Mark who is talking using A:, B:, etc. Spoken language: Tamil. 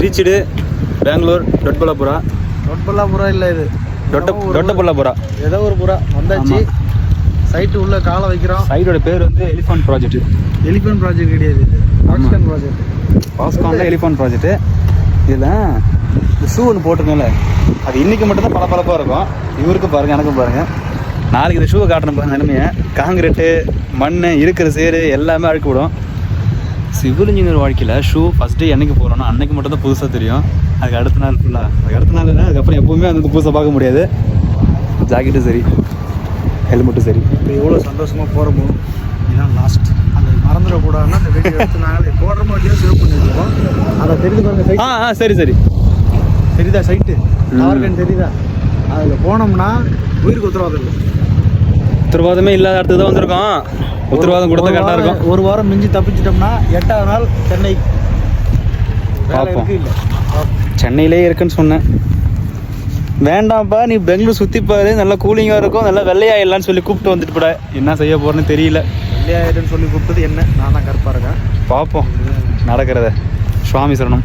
A: ரீச்டு பெங்களூர் டொட்பல்லாபுரா.
B: டொட்பல்லாபுரா இல்லை, இது
A: டொட்டபல்லாபுரா
B: ஏதோ ஒரு புறா வந்தாச்சு. சைட்டு உள்ள காலை வைக்கிறோம்.
A: சைட்டோட பேர் வந்து எலிஃபண்ட் ப்ராஜெக்ட்.
B: எலிஃபண்ட் ப்ராஜெக்ட் கிடையாது, பாஸ்கான் ப்ராஜெக்ட்.
A: பாஸ்கானில் எலிஃபண்ட் ப்ராஜெக்ட். இதில் இந்த ஷூ ஒன்று போட்டிருக்கோம்ல, அது இன்றைக்கி மட்டும்தான் பளபளப்பாக இருக்கும். இவருக்கும் பாருங்கள், எனக்கும் பாருங்கள். நாளைக்கு இந்த ஷூவை காட்டணும் பாருங்க நிலைமையை. காங்கிரீட்டு, மண், இருக்கிற சேரு எல்லாமே அழுக்கு விடும். சிவில் இன்ஜினியர் வாழ்க்கையில் ஷூ ஃபஸ்ட் டே என்றைக்கு போகிறோன்னா அன்றைக்கி மட்டும் தான் புதுசாக தெரியும். அதுக்கு அடுத்த நாள் ஃபுல்லாக, அதுக்கு அடுத்த நாள் இல்லை, அதுக்கப்புறம் எப்போவுமே அந்த புதுசாக பார்க்க முடியாது. ஜாக்கெட்டும் சரி, ஹெல்மெட்டும் சரி.
B: இப்போ எவ்வளோ சந்தோஷமாக போகிறோமோ இதுதான் லாஸ்ட். அந்த மறந்துடக்கூடாதுன்னா அந்த வீடியோ எடுத்து நாங்கள் போடுற மாதிரியே சேவ் பண்ணிடுவோம். அதை தெரிஞ்சு பாருங்க.
A: சரி சரி,
B: தெரியுதா சைட்டு? அவருக்கு தெரியுதா? அதில் போனோம்னா உயிருக்கு உத்தரவாதம் இல்லை.
A: உத்தரவாதமே இல்லாத இடத்துக்கு தான் வந்திருக்கோம். உத்தரவாதம் கொடுத்தா கரெக்டாக இருக்கும்.
B: ஒரு வாரம் மிஞ்சி தப்பிச்சிட்டோம்னா 8வது நாள் சென்னை
A: பார்ப்போம். சென்னையிலே இருக்குன்னு சொன்னேன். வேண்டாம்ப்பா, நீ பெங்களூர் சுற்றிப்பாரு, நல்லா கூலிங்காக இருக்கும், நல்லா வெள்ளையாயிடலான்னு சொல்லி கூப்பிட்டு வந்துட்டு போட. என்ன செய்ய போகிறேன்னு தெரியல.
B: வெள்ளையாயிடுன்னு சொல்லி கூப்பிட்டது என்ன? நான் தான் கருப்பாக இருக்கேன்.
A: பார்ப்போம் நடக்கிறத. சுவாமி சரணம்.